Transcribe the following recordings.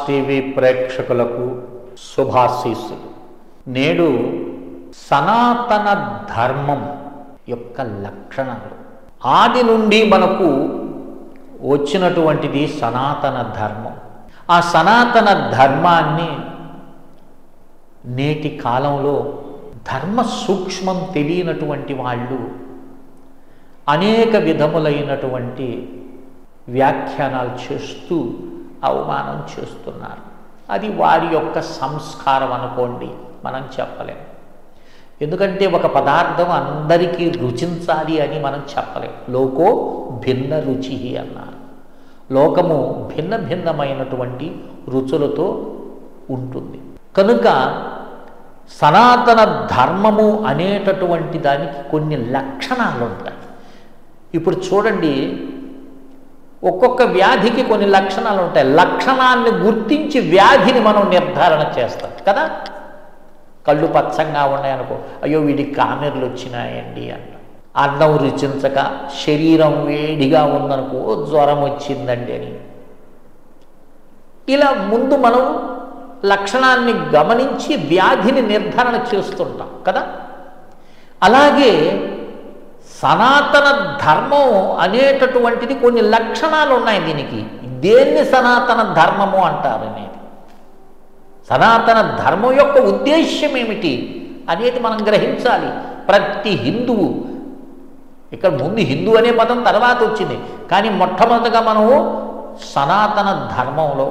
TV ప్రేక్షకులకు శుభాశీస్సులు. నేడు సనాతన ధర్మం యొక్క లక్షణాలు, ఆది నుండి మనకు వచ్చినటువంటిది సనాతన ధర్మం. ఆ సనాతన ధర్మాన్ని నేటి కాలంలో ధర్మ సూక్ష్మం తెలియనటువంటి వాళ్ళు అనేక విధములైనటువంటి వ్యాఖ్యానాలు చేస్తూ అవమానం చేస్తున్నారు. అది వారి యొక్క సంస్కారం అనుకోండి, మనం చెప్పలేం. ఎందుకంటే ఒక పదార్థం అందరికీ రుచించాలి అని మనం చెప్పలేం. లోకో భిన్న రుచి అన్నారు. లోకము భిన్న భిన్నమైనటువంటి రుచులతో ఉంటుంది. కనుక సనాతన ధర్మము అనేటటువంటి దానికి కొన్ని లక్షణాలు ఉంటాయి. ఇప్పుడు చూడండి, ఒక్కొక్క వ్యాధికి కొన్ని లక్షణాలు ఉంటాయి. లక్షణాన్ని గుర్తించి వ్యాధిని మనం నిర్ధారణ చేస్తాం కదా. కళ్ళు పచ్చంగా ఉన్నాయనుకో, అయ్యో వీడికి కామెర్లు వచ్చినాయండి అంట. అన్నం రుచించక శరీరం వేడిగా ఉందనుకో, జ్వరం వచ్చిందండి అని. ఇలా ముందు మనం లక్షణాన్ని గమనించి వ్యాధిని నిర్ధారణ చేస్తుంటాం కదా. అలాగే సనాతన ధర్మం అనేటటువంటిది కొన్ని లక్షణాలు ఉన్నాయి. దీనికి దేన్ని సనాతన ధర్మము అంటారు అనేది, సనాతన ధర్మం యొక్క ఉద్దేశ్యం ఏమిటి అనేది మనం గ్రహించాలి. ప్రతి హిందువు, ఇక్కడ ముందు హిందూ అనే పదం తర్వాత వచ్చింది, కానీ మొట్టమొదటిగా మనము సనాతన ధర్మంలో,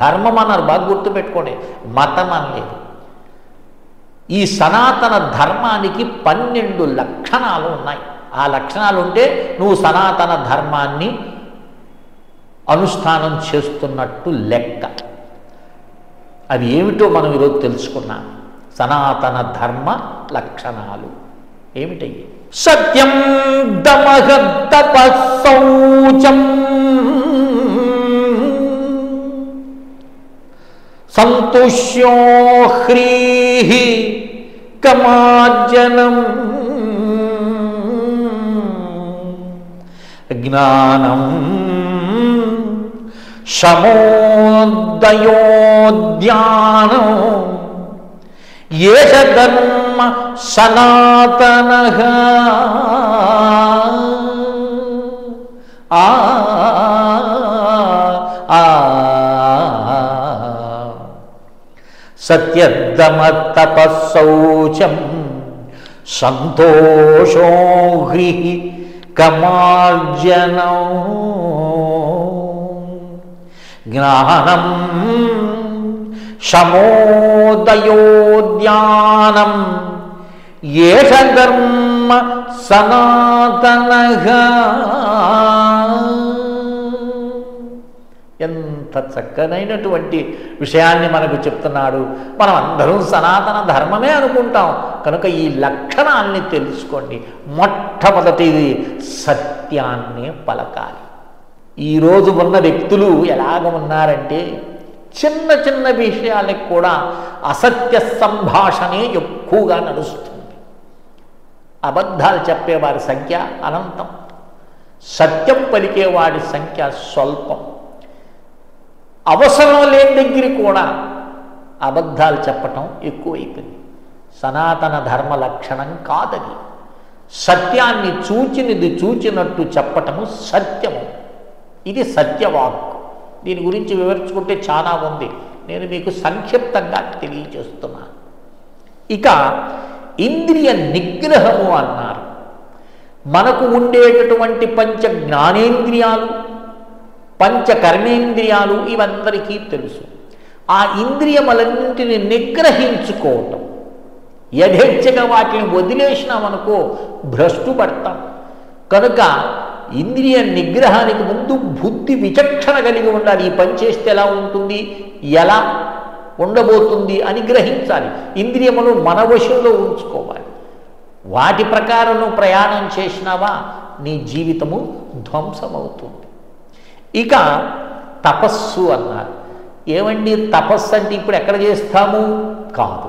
ధర్మం అన్నారు బాగా గుర్తుపెట్టుకోండి, మతం అనలేదు. ఈ సనాతన ధర్మానికి 12 లక్షణాలు ఉన్నాయి. ఆ లక్షణాలు ఉంటే నువ్వు సనాతన ధర్మాన్ని అనుష్ఠానం చేస్తున్నట్టు లెక్క. అవి ఏమిటో మనం ఈరోజు తెలుసుకున్నాం. సనాతన ధర్మ లక్షణాలు ఏమిటయ్యి? సత్యం దమః తపః శౌచం సంతుష్యో హ్రీః కమార్జనం జ్ఞానం శమోదయోద్యానం ఏష ధర్మ సనాతనః. సత్యదమః శౌచం సంతోషో హ్రీః కమార్జనం జ్ఞానం శమోదయోద్యానం ఏష ధర్మ సనాతనః. ఎంత చక్కనైనటువంటి విషయాన్ని మనకు చెప్తున్నాడు. మనం అందరం సనాతన ధర్మమే అనుకుంటాం కనుక ఈ లక్షణాన్ని తెలుసుకోండి. మొట్టమొదటిది సత్యాన్ని పలకాలి. ఈరోజు ఉన్న వ్యక్తులు ఎలాగ ఉన్నారంటే, చిన్న చిన్న విషయాలకు కూడా అసత్య సంభాషణే ఎక్కువగా నడుస్తుంది. అబద్ధాలు చెప్పేవారి సంఖ్య అనంతం, సత్యం పలికేవాడి సంఖ్య స్వల్పం. అవసరం లేని దగ్గర కూడా అబద్ధాలు చెప్పటం ఎక్కువైపోయింది. సనాతన ధర్మ లక్షణం కాదది. సత్యాన్ని చూచినది చూచినట్టు చెప్పటము సత్యము. ఇది సత్యవాక్కు. దీని గురించి వివరించుకుంటే చాలా ఉంది, నేను మీకు సంక్షిప్తంగా తెలియజేస్తున్నాను. ఇక ఇంద్రియ నిగ్రహము అన్నారు. మనకు ఉండేటటువంటి పంచ జ్ఞానేంద్రియాలు, పంచ కర్మేంద్రియాలు ఇవందరికీ తెలుసు. ఆ ఇంద్రియములన్నింటిని నిగ్రహించుకోవటం. యథేచ్ఛగా వాటిని వదిలేసినామనుకో భ్రష్టు పడతాం. కనుక ఇంద్రియ నిగ్రహానికి ముందు బుద్ధి విచక్షణ కలిగి ఉండాలి. ఈ పని చేస్తే ఎలా ఉంటుంది, ఎలా ఉండబోతుంది అని గ్రహించాలి. ఇంద్రియములు మన వశంలో ఉంచుకోవాలి. వాటి ప్రకారం నువ్వు ప్రయాణం చేసినావా నీ జీవితము ధ్వంసమవుతుంది. ఇక తపస్సు అన్నారు. ఏమండి తపస్సు అంటే ఇప్పుడు ఎక్కడ చేస్తాము కాదు,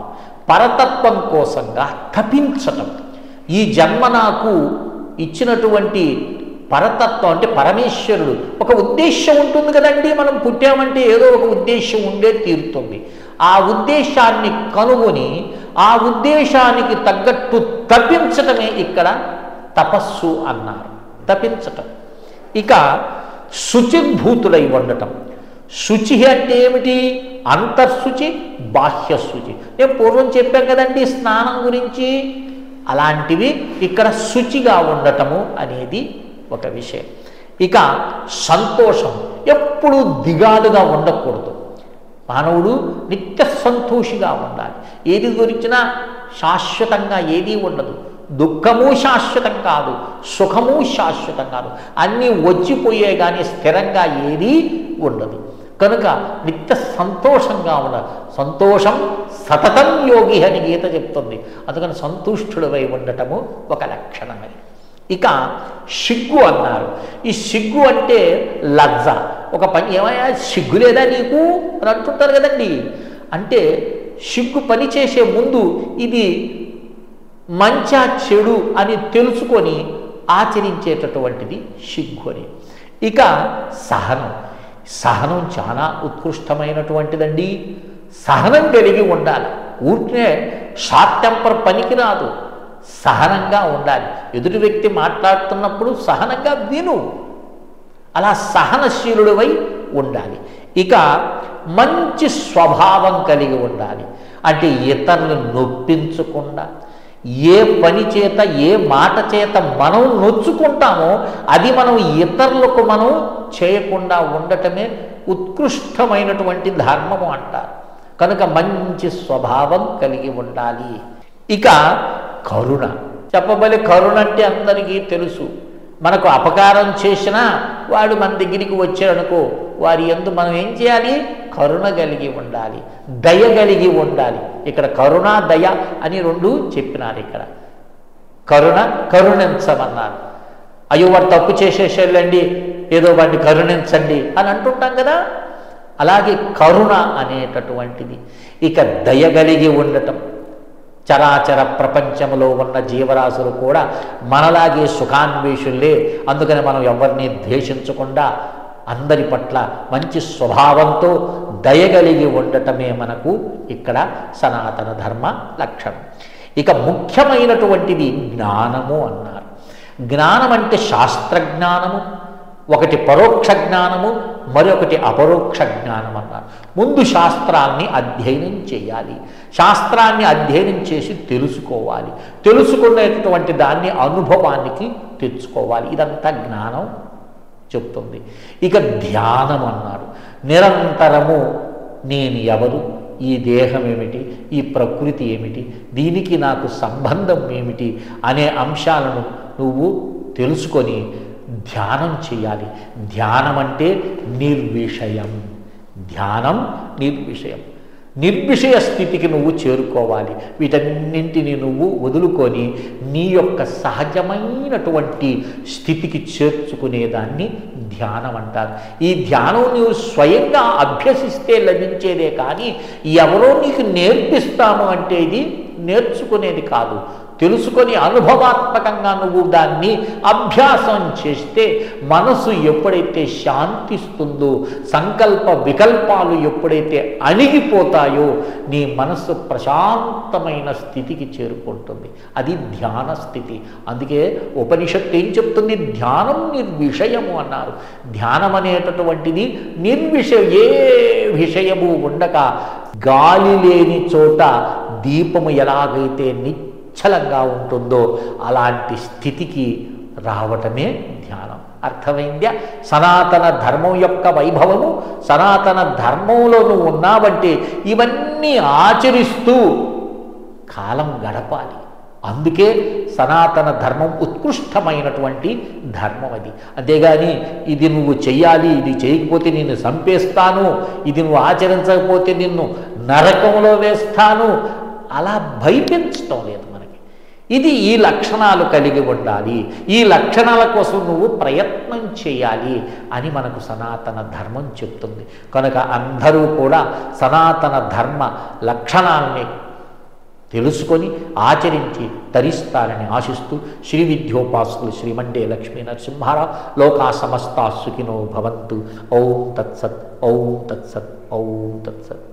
పరతత్వం కోసంగా తపించటం. ఈ జన్మ నాకు ఇచ్చినటువంటి పరతత్వం అంటే పరమేశ్వరుడు. ఒక ఉద్దేశ్యం ఉంటుంది కదండి, మనం పుట్టామంటే ఏదో ఒక ఉద్దేశం ఉండే తీరుతుంది. ఆ ఉద్దేశాన్ని కనుగొని ఆ ఉద్దేశానికి తగ్గట్టు తప్పించటమే ఇక్కడ తపస్సు అన్నారు. తప్పించటం. ఇక శుచిర్భూతులై ఉండటం. శుచి అంటే ఏమిటి? అంతర్శుచి, బాహ్యశుచి. నేను పూర్వం చెప్పాను కదండి స్నానం గురించి. అలాంటివి ఇక్కడ శుచిగా ఉండటము అనేది ఒక విషయం. ఇక సంతోషం, ఎప్పుడు దిగాలుగా ఉండకూడదు. మానవుడు నిత్య సంతోషిగా ఉండాలి. ఏది గురించినా శాశ్వతంగా ఏదీ ఉండదు. దుఃఖము శాశ్వతం కాదు, సుఖము శాశ్వతం కాదు. అన్నీ వచ్చిపోయే కానీ స్థిరంగా ఏదీ ఉండదు. కనుక నిత్య సంతోషంగా ఉండాలి. సంతోషం సతతం యోగి అని గీత చెప్తుంది. అందుకని సంతుష్టుడవై ఉండటము ఒక లక్షణమే. ఇక సిగ్గు అన్నారు. ఈ సిగ్గు అంటే లజ్జ. ఒక పని ఏమయ్యా సిగ్గు లేదా నీకు అని అంటుంటారు కదండి. అంటే సిగ్గు పని చేసే ముందు ఇది మంచా చెడు అని తెలుసుకొని ఆచరించేటటువంటిది సిగ్గు అని. ఇక సహనం. సహనం చాలా ఉత్కృష్టమైనటువంటిదండి. సహనం కలిగి ఉండాలి. ఊరికే షార్ట్ టెంపర్ పనికిరాదు. సహనంగా ఉండాలి. ఎదుటి వ్యక్తి మాట్లాడుతున్నప్పుడు సహనంగా విను. అలా సహనశీలుడివై ఉండాలి. ఇక మంచి స్వభావం కలిగి ఉండాలి. అంటే ఇతరులను నొప్పించకుండా, ఏ పని చేత ఏ మాట చేత మనం నొచ్చుకుంటామో అది మనం ఇతరులకు మనం చేయకుండా ఉండటమే ఉత్కృష్టమైనటువంటి ధర్మము అంటారు. కనుక మంచి స్వభావం కలిగి ఉండాలి. ఇక కరుణ. చెప్పబలి కరుణ అంటే అందరికీ తెలుసు. మనకు అపకారం చేసినా వాడు మన దగ్గరికి వచ్చాడనుకో, వారి యందు మనం ఏం చేయాలి? కరుణ కలిగి ఉండాలి, దయ కలిగి ఉండాలి. ఇక్కడ కరుణ దయ అని రెండు చెప్పినారు. ఇక్కడ కరుణ కరుణించమన్నారు. అయ్యో వాడు తప్పు చేసేసేళ్ళండి, ఏదో వాడిని కరుణించండి అని అంటుంటాం కదా. అలాగే కరుణ అనేటటువంటిది. ఇక దయ కలిగి ఉండటం. చరాచర ప్రపంచంలో ఉన్న జీవరాశులు కూడా మనలాగే సుఖాన్వేషులే. అందుకని మనం ఎవరిని ద్వేషించకుండా అందరి పట్ల మంచి స్వభావంతో దయగలిగి ఉండటమే మనకు ఇక్కడ సనాతన ధర్మ లక్షణం. ఇక ముఖ్యమైనటువంటిది జ్ఞానము అన్నారు. జ్ఞానం అంటే శాస్త్రజ్ఞానము, ఒకటి పరోక్ష జ్ఞానము, మరొకటి అపరోక్ష జ్ఞానం అన్నారు. ముందు శాస్త్రాన్ని అధ్యయనం చేయాలి. శాస్త్రాన్ని అధ్యయనం చేసి తెలుసుకోవాలి. తెలుసుకునేటటువంటి దాన్ని అనుభవానికి తెచ్చుకోవాలి. ఇదంతా జ్ఞానం చెప్తుంది. ఇక ధ్యానం అన్నారు. నిరంతరము నేను ఎవరు, ఈ దేహం ఏమిటి, ఈ ప్రకృతి ఏమిటి, దీనికి నాకు సంబంధం ఏమిటి అనే అంశాలను నువ్వు తెలుసుకొని ధ్యానం చేయాలి. ధ్యానం అంటే నిర్విషయం. ధ్యానం నిర్విషయం. నిర్విషయ స్థితికి నువ్వు చేరుకోవాలి. వీటన్నింటినీ నువ్వు వదులుకొని నీ యొక్క సహజమైనటువంటి స్థితికి చేర్చుకునేదాన్ని ధ్యానం అంటారు. ఈ ధ్యానం నువ్వు స్వయంగా అభ్యసిస్తే లభించేదే కానీ ఎవరో నీకు నేర్పిస్తాము అంటే ఇది నేర్చుకునేది కాదు. తెలుసుకొని అనుభవాత్మకంగా నువ్వు దాన్ని అభ్యాసం చేస్తే మనసు ఎప్పుడైతే శాంతిస్తుందో, సంకల్ప వికల్పాలు ఎప్పుడైతే అణిగిపోతాయో నీ మనసు ప్రశాంతమైన స్థితికి చేరుకుంటుంది. అది ధ్యాన స్థితి. అందుకే ఉపనిషత్తు ఏం చెప్తుంది? ధ్యానం నిర్విషయము అన్నారు. ధ్యానం అనేటటువంటిది నిర్విషయం, ఏ విషయము ఉండక గాలి లేని చోట దీపము ఎలాగైతే నిశ్చలంగా ఉంటుందో అలాంటి స్థితికి రావటమే ధ్యానం. అర్థమైందా? సనాతన ధర్మం యొక్క వైభవము, సనాతన ధర్మంలో నువ్వు ఉన్నావంటే ఇవన్నీ ఆచరిస్తూ కాలం గడపాలి. అందుకే సనాతన ధర్మం ఉత్కృష్టమైనటువంటి ధర్మం అది. అంతేగాని ఇది నువ్వు చెయ్యాలి, ఇది చేయకపోతే నిన్ను చంపేస్తాను, ఇది నువ్వు ఆచరించకపోతే నిన్ను నరకంలో వేస్తాను, అలా భయపించటం లేదు మనకి. ఇది ఈ లక్షణాలు కలిగి ఉండాలి, ఈ లక్షణాల కోసం నువ్వు ప్రయత్నం చేయాలి అని మనకు సనాతన ధర్మం చెప్తుంది. కనుక అందరూ కూడా సనాతన ధర్మ లక్షణాల్ని తెలుసుకొని ఆచరించి తరిస్తారని ఆశిస్తూ శ్రీ విద్యోపాసకులు శ్రీమండే లక్ష్మీ నరసింహారావు లోకా సమస్తా సుఖినో భవంతు. ఓం తత్సత్, ఓం తత్సత్, ఓం తత్సత్.